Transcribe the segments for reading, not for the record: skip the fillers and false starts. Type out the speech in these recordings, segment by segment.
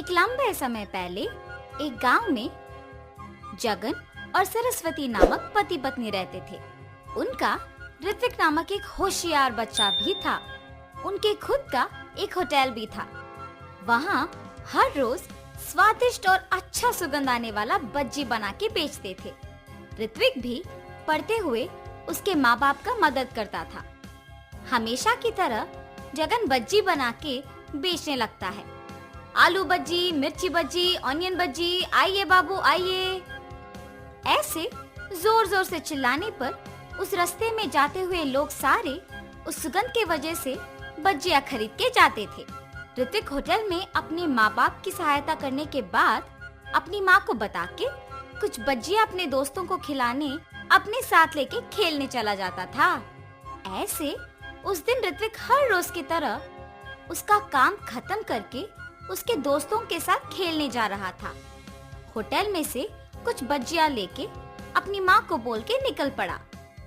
एक लंबे समय पहले एक गांव में जगन और सरस्वती नामक पति पत्नी रहते थे। उनका ऋत्विक नामक एक होशियार बच्चा भी था। उनके खुद का एक होटल भी था। वहाँ हर रोज स्वादिष्ट और अच्छा सुगंध आने वाला बज्जी बना के बेचते थे। ऋत्विक भी पढ़ते हुए उसके माँ बाप का मदद करता था। हमेशा की तरह जगन बज्जी बना के बेचने लगता है। आलू बज्जी, मिर्ची बज्जी, ऑनियन बज्जी, आइए बाबू आइए। ऐसे जोर जोर से चिल्लाने पर उस रास्ते में जाते हुए लोग सारे उस सुगंध के वजह से बज्जियां खरीद के जाते थे। ऋत्विक होटल में अपने माँ बाप की सहायता करने के बाद अपनी माँ को बता के कुछ बज्जियां अपने दोस्तों को खिलाने अपने साथ लेके खेलने चला जाता था। ऐसे उस दिन ऋत्विक हर रोज की तरह उसका काम खत्म करके उसके दोस्तों के साथ खेलने जा रहा था। होटल में से कुछ बज्जियां लेके अपनी माँ को बोल के निकल पड़ा।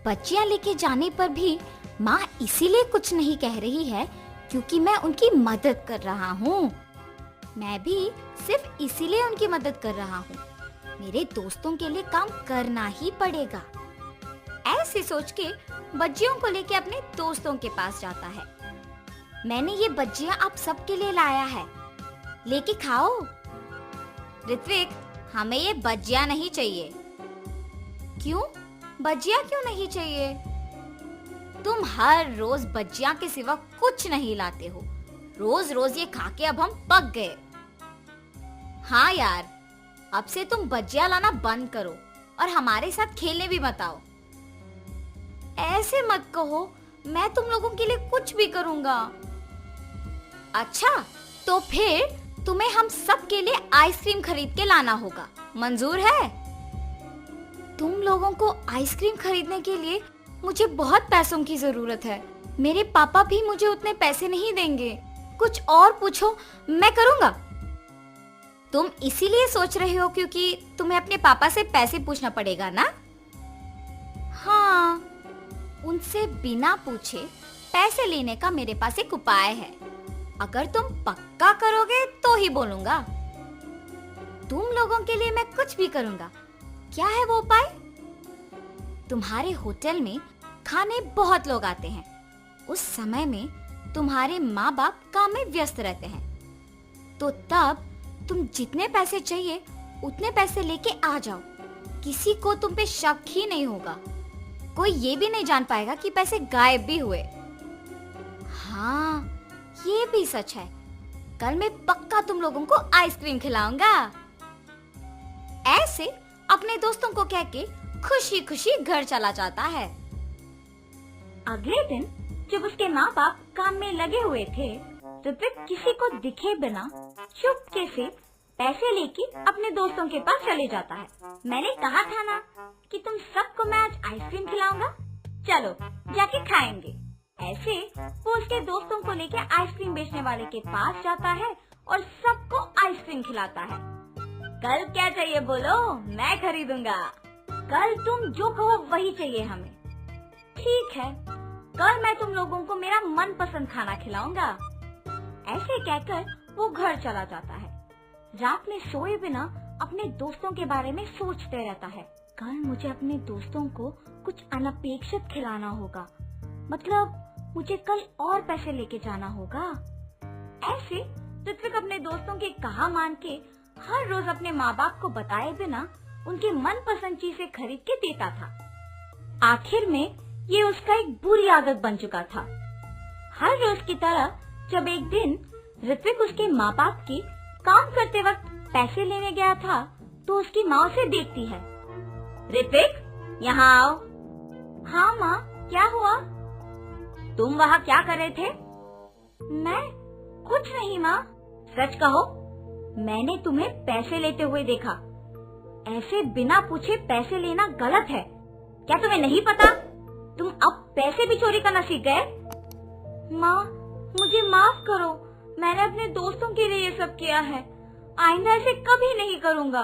बज्जियां लेके जाने पर भी माँ इसीलिए कुछ नहीं कह रही है क्योंकि मैं उनकी मदद कर रहा हूँ। मैं भी सिर्फ इसीलिए उनकी मदद कर रहा हूँ। मेरे दोस्तों के लिए काम करना ही पड़ेगा। ऐसे सोच के बज्जियों को लेके अपने दोस्तों के पास जाता है। मैंने ये बज्जियां आप सबके लिए लाया है, लेके खाओ। ऋत्विक, हमें ये बज्जियां नहीं चाहिए। क्यों? बज्जियां क्यों नहीं चाहिए? तुम हर रोज बज्जियां के सिवा कुछ नहीं लाते हो। रोज रोज ये खा के अब हम पक गए। हाँ यार, अब से तुम बज्जियां लाना बंद करो और हमारे साथ खेलने भी मत आओ। ऐसे मत कहो, मैं तुम लोगों के लिए कुछ भी करूंगा। अच्छा, तो फिर तुम्हें हम सब के लिए आइसक्रीम खरीद के लाना होगा। मंजूर है? तुम लोगों को आइसक्रीम खरीदने के लिए मुझे बहुत पैसों की जरूरत है। मेरे पापा भी मुझे उतने पैसे नहीं देंगे। कुछ और पूछो, मैं करूंगा। तुम इसीलिए सोच रहे हो क्योंकि तुम्हें अपने पापा से पैसे पूछना पड़ेगा ना? हाँ, उनसे बिना पूछे पैसे लेने का मेरे पास एक उपाय है। अगर तुम पक्का करोगे तो ही बोलूंगा। तुम लोगों के लिए मैं कुछ भी करूंगा। क्या है वो उपाय? तुम्हारे होटल में खाने बहुत लोग आते हैं। उस समय में तुम्हारे माँ बाप काम में व्यस्त रहते हैं। तो तब तुम जितने पैसे चाहिए उतने पैसे लेके आ जाओ। किसी को तुम पे शक ही नहीं होगा। कोई ये भी नहीं जान पाएगा कि पैसे गायब भी हुए। हाँ, ये भी सच है। कल मैं पक्का तुम लोगों को आइसक्रीम खिलाऊंगा। ऐसे अपने दोस्तों को कह के खुशी खुशी घर चला जाता है। अगले दिन जब उसके माँ बाप काम में लगे हुए थे, ऋत्विक किसी को दिखे बिना चुपके से पैसे लेके अपने दोस्तों के पास चले जाता है। मैंने कहा था ना कि तुम सबको मैं आज आइसक्रीम खिलाऊंगा। चलो जाके खाएंगे। ऐसे वो उसके दोस्तों को लेके आइसक्रीम बेचने वाले के पास जाता है और सबको आइसक्रीम खिलाता है। कल क्या चाहिए बोलो, मैं खरीदूंगा। कल तुम जो कहो वही चाहिए हमें। ठीक है, कल मैं तुम लोगों को मेरा मनपसंद खाना खिलाऊंगा। ऐसे कहकर वो घर चला जाता है। रात में सोए बिना अपने दोस्तों के बारे में सोचते रहता है। कल मुझे अपने दोस्तों को कुछ अनपेक्षित खिलाना होगा। मतलब मुझे कल और पैसे लेके जाना होगा। ऐसे ऋत्विक अपने दोस्तों की कहा मान के हर रोज अपने माँ बाप को बताए बिना उनके मनपसंद चीजें खरीद के देता था। आखिर में ये उसका एक बुरी आदत बन चुका था। हर रोज की तरह जब एक दिन ऋत्विक उसके माँ बाप की काम करते वक्त पैसे लेने गया था तो उसकी माँ उसे देखती है। ऋत्विक, यहाँ आओ। हाँ माँ, क्या हुआ? तुम वहाँ क्या कर रहे थे? मैं कुछ नहीं माँ। सच कहो, मैंने तुम्हें पैसे लेते हुए देखा। ऐसे बिना पूछे पैसे लेना गलत है। क्या तुम्हें नहीं पता? तुम अब पैसे भी चोरी करना सीख गए। माँ, मुझे माफ करो। मैंने अपने दोस्तों के लिए ये सब किया है। आइंदा ऐसे कभी नहीं करूँगा।